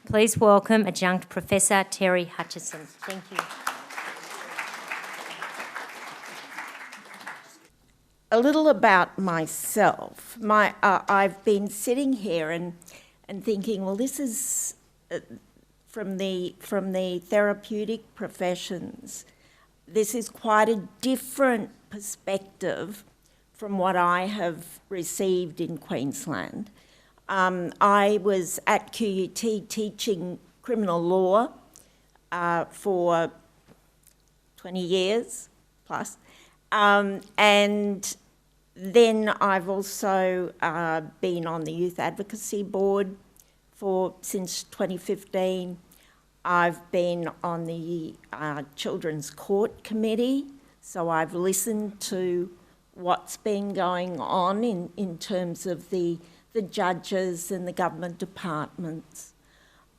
Please welcome Adjunct Professor Terry Hutchinson. Thank you. A little about myself. I've been sitting here and thinking, well, this is from the therapeutic professions. This is quite a different perspective from what I have received in Queensland. I was at QUT teaching criminal law for 20 years plus. And then I've also been on the Youth Advocacy Board since 2015. I've been on the Children's Court Committee, so I've listened to what's been going on in terms of the judges and the government departments.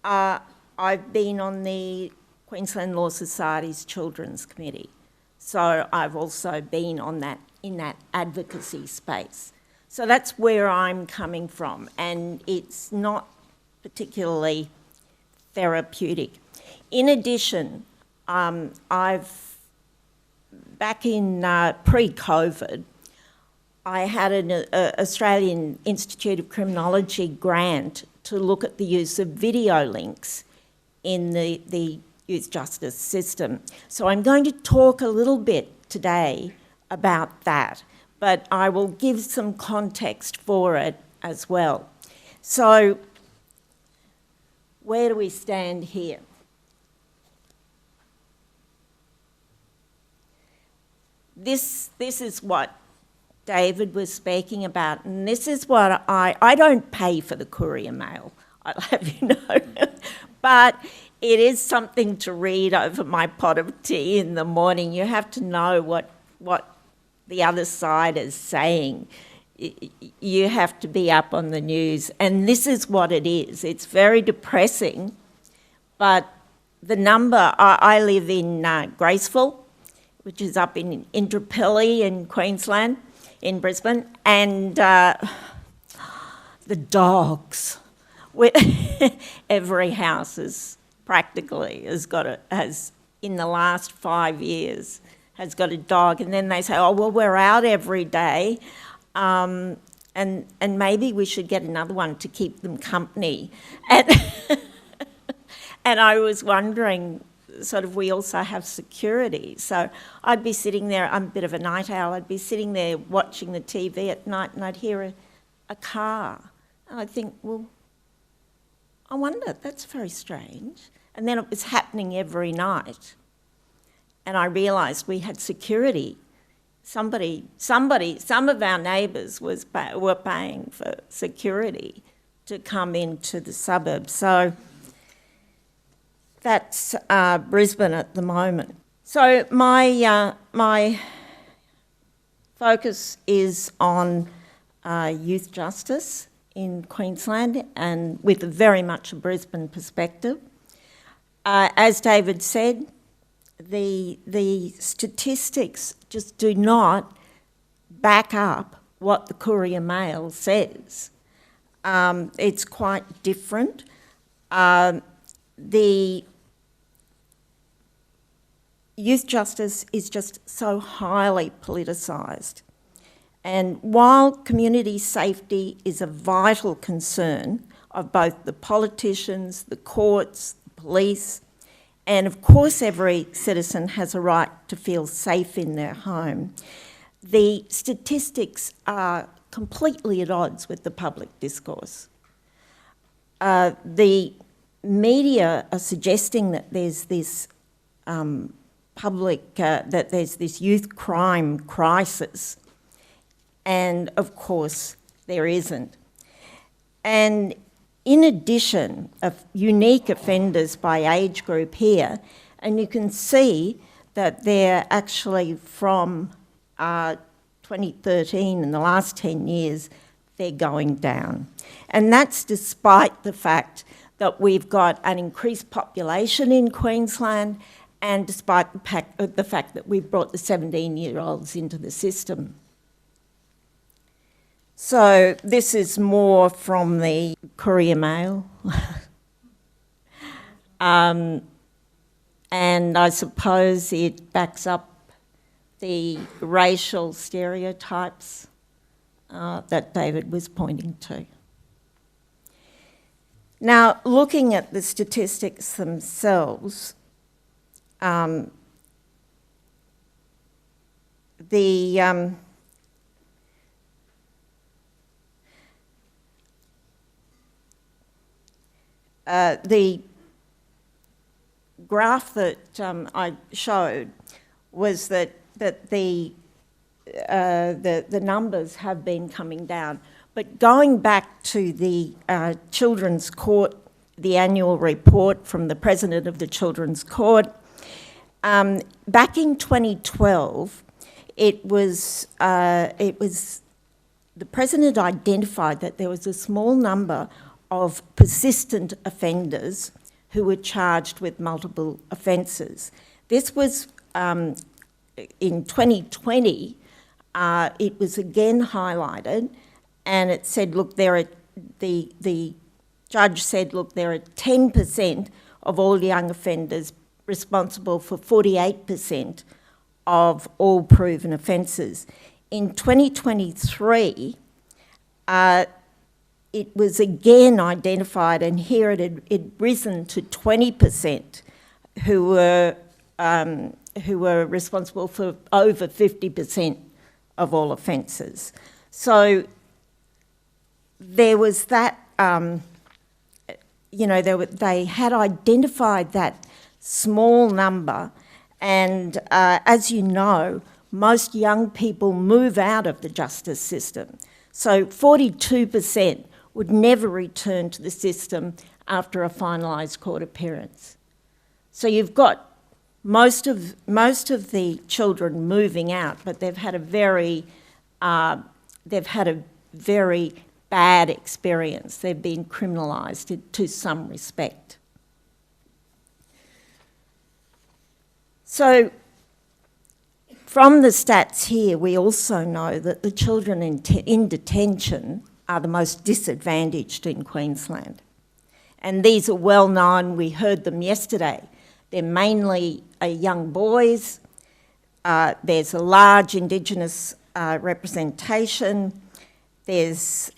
I've been on the Queensland Law Society's Children's Committee. So I've also been in that advocacy space. So that's where I'm coming from, and it's not particularly therapeutic. In addition, back in pre-COVID, I had an Australian Institute of Criminology grant to look at the use of video links in the youth justice system. So I'm going to talk a little bit today about that, but I will give some context for it as well. So where do we stand here? This is what David was speaking about, and this is what I don't pay for the Courier Mail, I'll have you know, but it is something to read over my pot of tea in the morning. You have to know what the other side is saying. You have to be up on the news, and this is what it is. It's very depressing, but the number, I live in Graceville, which is up in Indooroopilly in Queensland, in Brisbane, and the dogs. Every house has in the last 5 years has got a dog, and then they say, oh well, we're out every day, and maybe we should get another one to keep them company. And I was wondering, sort of, we also have security. So I'd be sitting there, I'm a bit of a night owl, I'd be sitting there watching the TV at night and I'd hear a car. And I'd think, well, I wonder, that's very strange. And then it was happening every night. And I realised we had security. Some of our neighbours were paying for security to come into the suburbs. So that's Brisbane at the moment. So my focus is on youth justice in Queensland, and with very much a Brisbane perspective. As David said, the statistics just do not back up what the Courier Mail says. It's quite different. The youth justice is just so highly politicised. And while community safety is a vital concern of both the politicians, the courts, the police, and of course every citizen has a right to feel safe in their home, the statistics are completely at odds with the public discourse. The media are suggesting that there's this that there's this youth crime crisis, and of course there isn't. And in addition, unique offenders by age group here, and you can see that they're actually from 2013, in the last 10 years, they're going down. And that's despite the fact that we've got an increased population in Queensland, and despite the fact that we've brought the 17-year-olds into the system. So this is more from the Courier Mail. And I suppose it backs up the racial stereotypes that David was pointing to. Now, looking at the statistics themselves, the graph that I showed was that the numbers have been coming down. But going back to the Children's Court, the annual report from the President of the Children's Court, back in 2012, it was the President identified that there was a small number of persistent offenders who were charged with multiple offences. This was in 2020, it was again highlighted, and it said, look, the judge said, look, there are 10% of all young offenders responsible for 48% of all proven offences. In 2023, it was again identified, and here it had risen to 20% who were responsible for over 50% of all offences. So there was that, they had identified that small number, and as you know, most young people move out of the justice system. So 42% would never return to the system after a finalised court appearance. So you've got most of the children moving out, but they've had a very bad experience. They've been criminalised to some respect. So from the stats here, we also know that the children in detention are the most disadvantaged in Queensland. And these are well known, we heard them yesterday. They're mainly young boys. There's a large Indigenous representation. There's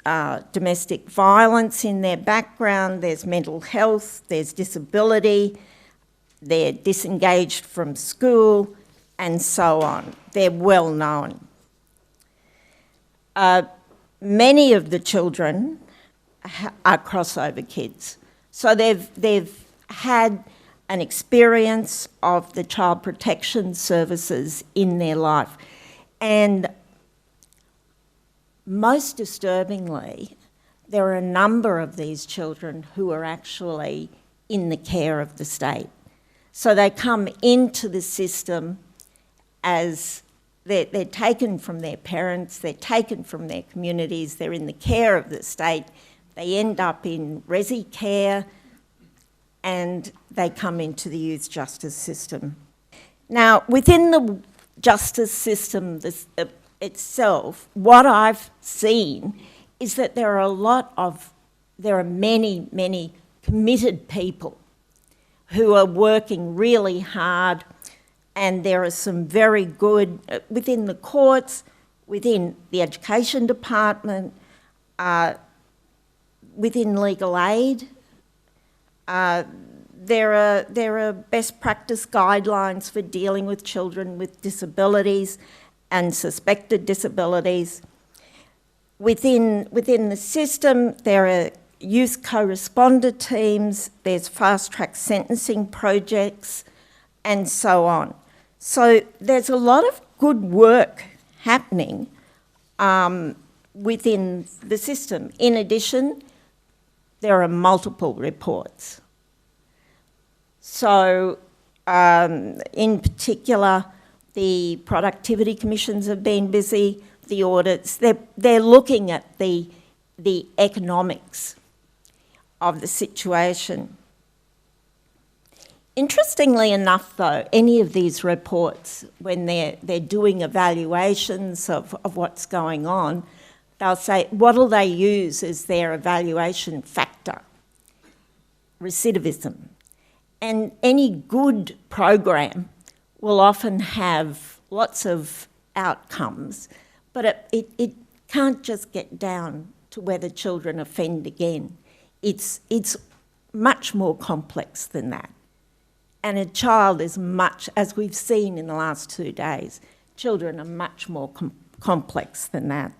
domestic violence in their background. There's mental health. There's disability. They're disengaged from school, and so on. They're well known. Many of the children are crossover kids. So they've had an experience of the child protection services in their life. And most disturbingly, there are a number of these children who are actually in the care of the state. So they come into the system as they're taken from their parents, they're taken from their communities, they're in the care of the state, they end up in resi care, and they come into the youth justice system. Now, within the justice system itself, what I've seen is that there are many committed people who are working really hard, and there are some very good, within the courts, within the education department, within legal aid. There are best practice guidelines for dealing with children with disabilities and suspected disabilities. Within the system, there are youth co-responder teams, there's fast-track sentencing projects, and so on. So there's a lot of good work happening within the system. In addition, there are multiple reports. So in particular, the productivity commissions have been busy, the audits, they're looking at the economics of the situation. Interestingly enough, though, any of these reports, when they're doing evaluations of what's going on, they'll say, what'll they use as their evaluation factor? Recidivism. And any good program will often have lots of outcomes, but it can't just get down to whether children offend again. It's much more complex than that. And a child is much, as we've seen in the last 2 days, children are much more complex than that.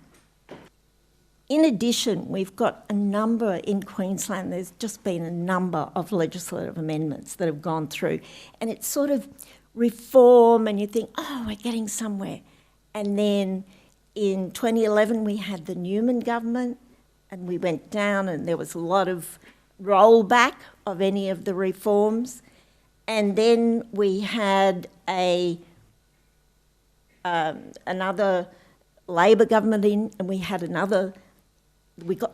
In addition, we've got a number in Queensland, there's just been a number of legislative amendments that have gone through, and it's sort of reform and you think, oh, we're getting somewhere. And then in 2011 we had the Newman government and we went down and there was a lot of rollback of any of the reforms. And then we had another Labor government in, and we got the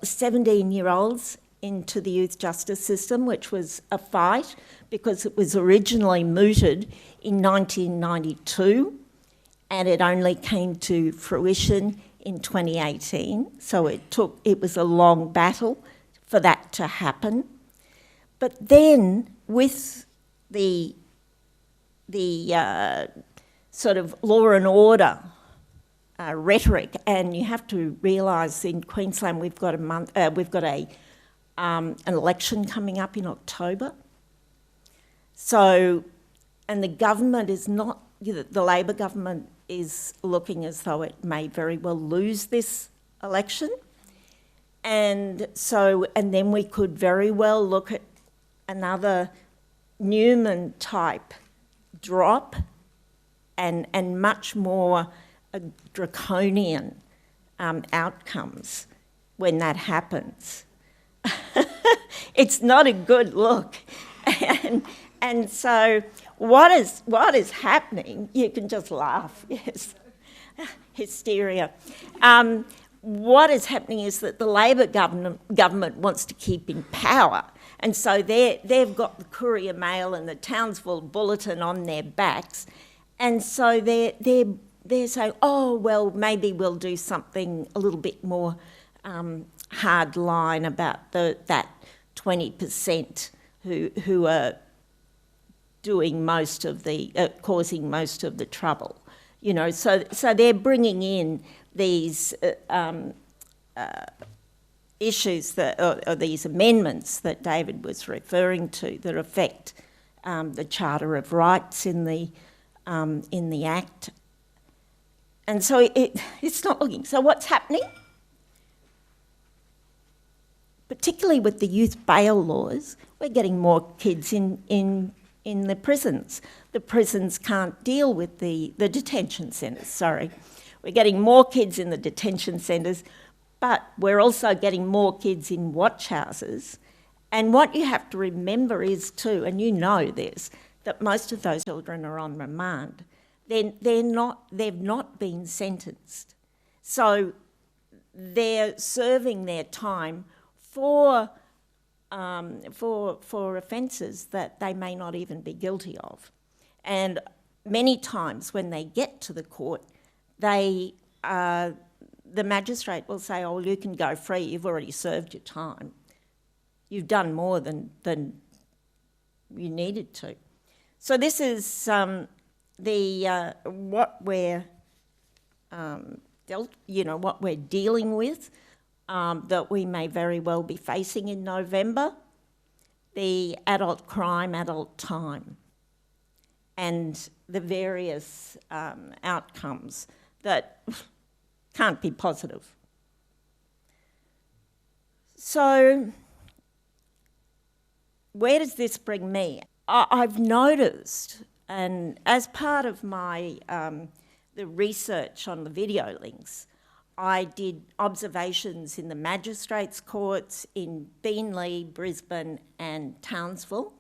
17-year-olds into the youth justice system, which was a fight because it was originally mooted in 1992 and it only came to fruition in 2018. So it was a long battle for that to happen. But then with the sort of law and order rhetoric, and you have to realise in Queensland we've got an election coming up in October. So, and the government is not, the Labor government is looking as though it may very well lose this election. And so, and then we could very well look at another Newman type drop and much more draconian outcomes when that happens. It's not a good look. And so what is happening, you can just laugh, yes, hysteria. What is happening is that the Labor government wants to keep in power. And so they've got the Courier Mail and the Townsville Bulletin on their backs. And so they're saying, oh, well, maybe we'll do something a little bit more hard line about that 20% who are doing most of the, causing most of the trouble. You know, so they're bringing in these issues or these amendments that David was referring to that affect the Charter of Rights in the Act. And so it's not looking. So what's happening? Particularly with the youth bail laws, we're getting more kids in the prisons. The prisons can't deal with the detention centres, sorry. We're getting more kids in the detention centres, but we're also getting more kids in watch houses. And what you have to remember is too, and you know this, that most of those children are on remand. They've not been sentenced. So they're serving their time for offences that they may not even be guilty of. And many times when they get to the court, the magistrate will say, oh, well, you can go free, you've already served your time. You've done more than you needed to. So this is what we're what we're dealing with, that we may very well be facing in November, the adult crime, adult time, and the various outcomes that can't be positive. So where does this bring me? I've noticed, and as part of my the research on the video links, I did observations in the magistrates' courts in Beenleigh, Brisbane and Townsville.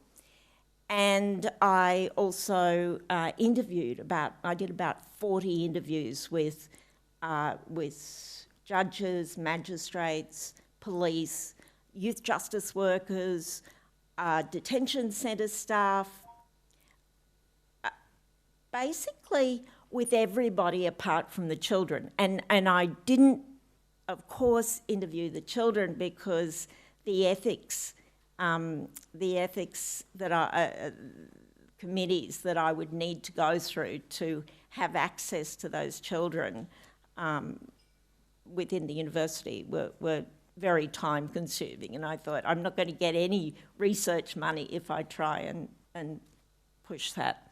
And I also I did about 40 interviews with judges, magistrates, police, youth justice workers, detention centre staff, basically with everybody apart from the children. And I didn't, of course, interview the children because the ethics the ethics that committees that I would need to go through to have access to those children within the university were very time consuming, and I thought I'm not going to get any research money if I try and push that.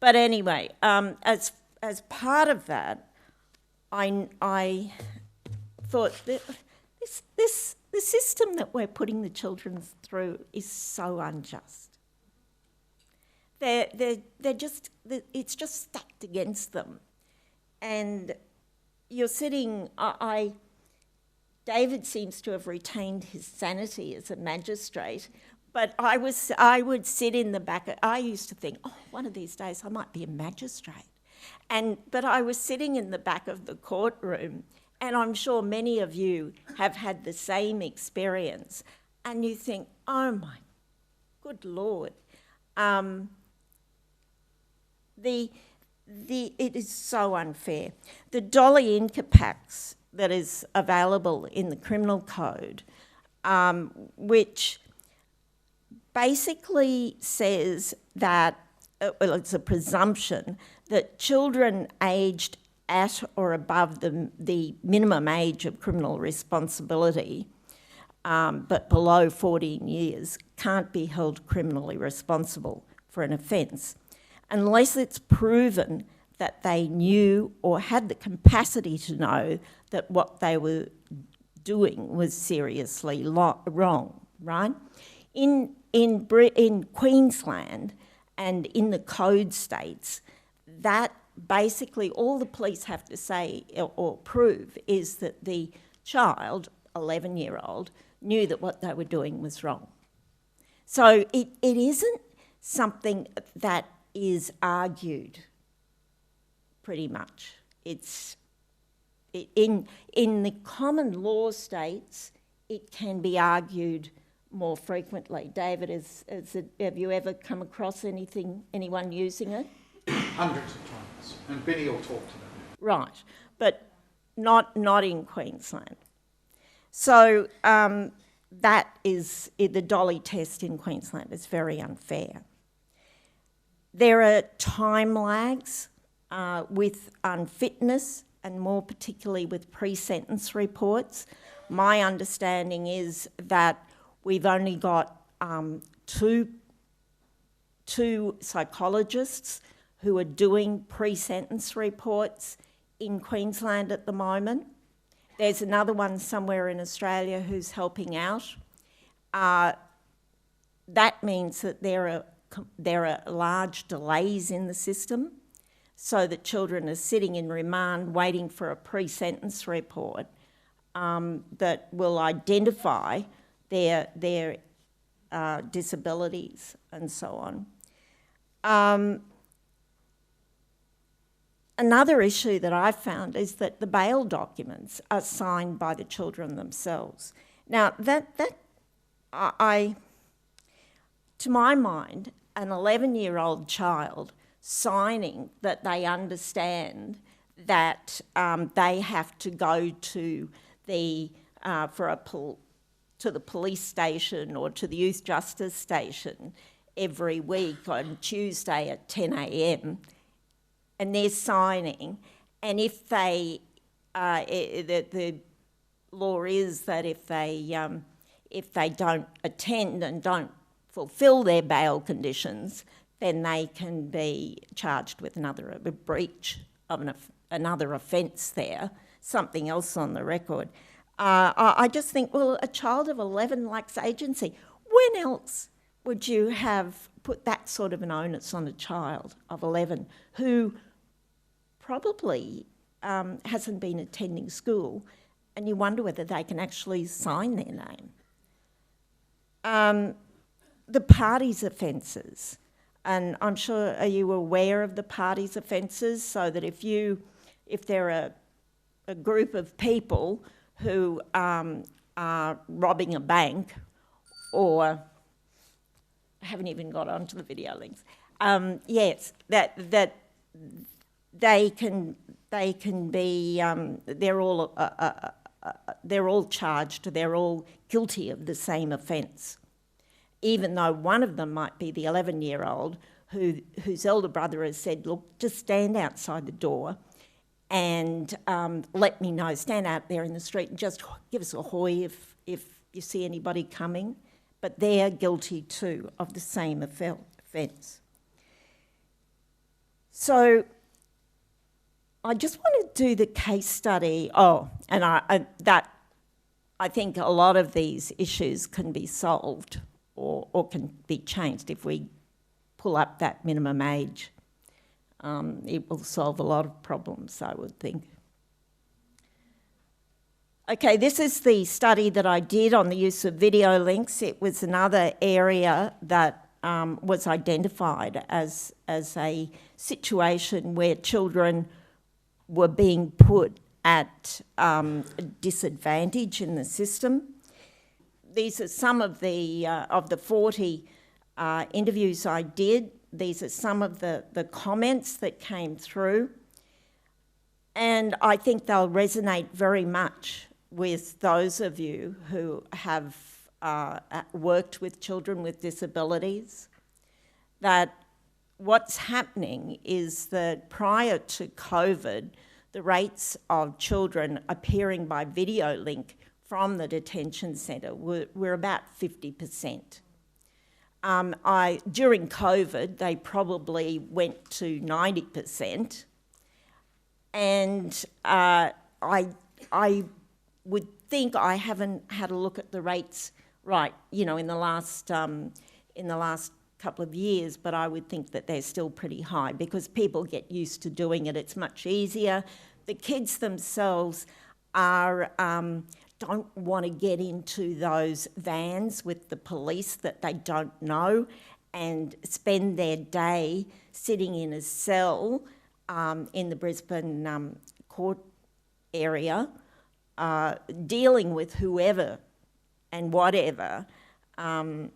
But anyway, as part of that, I thought that the system that we're putting the children through is so unjust. It's just stacked against them, and you're sitting. David seems to have retained his sanity as a magistrate, but I would sit in the back. I used to think, oh, one of these days I might be a magistrate, but I was sitting in the back of the courtroom, and I'm sure many of you have had the same experience, and you think, oh my good Lord, it is so unfair. The Dolly Incapax that is available in the criminal code, which basically says that, it's a presumption that children aged at or above the minimum age of criminal responsibility, but below 14 years, can't be held criminally responsible for an offence unless it's proven that they knew or had the capacity to know that what they were doing was seriously wrong, right? In Queensland and in the code states, that basically all the police have to say or prove is that the child, 11-year-old, knew that what they were doing was wrong. So it isn't something that is argued, pretty much. It's in the common law states, it can be argued more frequently. David, have you ever come across anyone using it? Hundreds of times, and Benny will talk to them. Right, but not in Queensland. So that is the Dolly test in Queensland is very unfair. There are time lags with unfitness, and more particularly with pre-sentence reports. My understanding is that we've only got two psychologists who are doing pre-sentence reports in Queensland at the moment. There's another one somewhere in Australia who's helping out. That means that there are large delays in the system, so that children are sitting in remand waiting for a pre-sentence report that will identify their disabilities and so on. Another issue that I've found is that the bail documents are signed by the children themselves. Now, to my mind, an 11-year-old child signing that they understand that they have to go to the police station or to the youth justice station every week on Tuesday at 10 a.m. and they're signing, and if they, the law is that if they don't attend and don't fulfil their bail conditions, then they can be charged with a breach of another offence there, something else on the record. I just think, well, a child of 11 lacks agency. When else would you have put that sort of an onus on a child of 11 who probably hasn't been attending school, and you wonder whether they can actually sign their name? The parties offences, and I'm sure, are you aware of the parties offences? So that if there are a group of people who are robbing a bank, or I haven't even got onto the video links. Yes, that they can be. They're all charged. They're all guilty of the same offence. even though one of them might be the 11-year-old whose elder brother has said, look, just stand outside the door and let me know, stand out there in the street and just give us a hoy if you see anybody coming. But they're guilty too of the same offence. So I just want to do the case study. And I think a lot of these issues can be solved or can be changed if we pull up that minimum age. It will solve a lot of problems, I would think. Okay, this is the study that I did on the use of video links. It was another area that was identified as a situation where children were being put at a disadvantage in the system. These are some of the 40 interviews I did. These are some of the comments that came through. And I think they'll resonate very much with those of you who have worked with children with disabilities, that what's happening is that prior to COVID, the rates of children appearing by video link from the detention centre were about 50%. During COVID, they probably went to 90%. And I would think, I haven't had a look at the rates in the last couple of years, but I would think that they're still pretty high because people get used to doing it. It's much easier. The kids themselves don't want to get into those vans with the police that they don't know and spend their day sitting in a cell in the Brisbane court area, dealing with whoever and whatever. And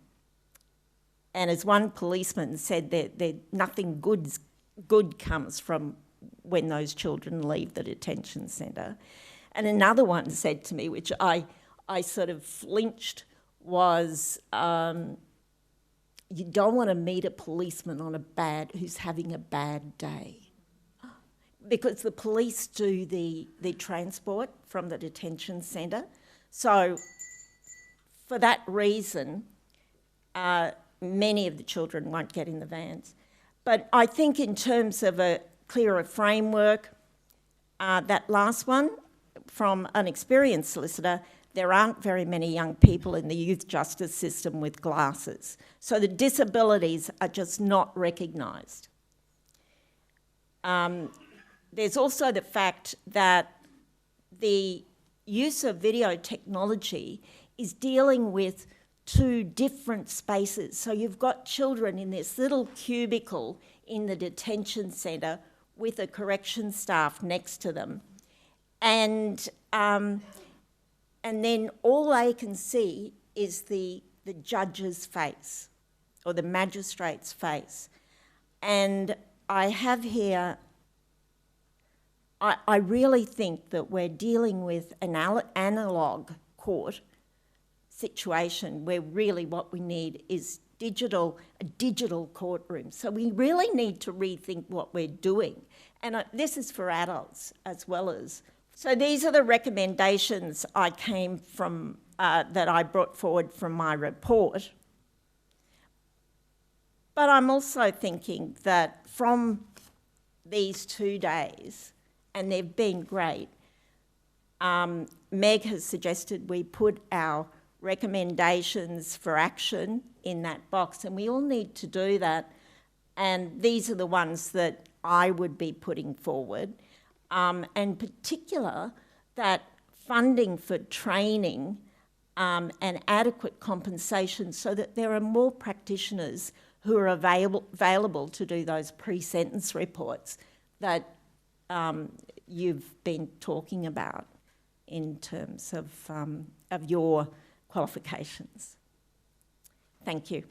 as one policeman said, nothing good comes from when those children leave the detention centre. And another one said to me, which I sort of flinched, was you don't want to meet a policeman who's having a bad day. Because the police do the transport from the detention centre. So for that reason, many of the children won't get in the vans. But I think in terms of a clearer framework, that last one, from an experienced solicitor, there aren't very many young people in the youth justice system with glasses. So the disabilities are just not recognised. There's also the fact that the use of video technology is dealing with two different spaces. So you've got children in this little cubicle in the detention centre with a correction staff next to them. And then all they can see is the judge's face or the magistrate's face. And I have here, I really think that we're dealing with an analogue court situation where really what we need is a digital courtroom. So we really need to rethink what we're doing. And this is for adults as well as. So these are the recommendations I came from, that I brought forward from my report. But I'm also thinking that from these 2 days, and they've been great, Meg has suggested we put our recommendations for action in that box, and we all need to do that. And these are the ones that I would be putting forward. And particular, that funding for training and adequate compensation so that there are more practitioners who are available to do those pre-sentence reports that you've been talking about in terms of your qualifications. Thank you.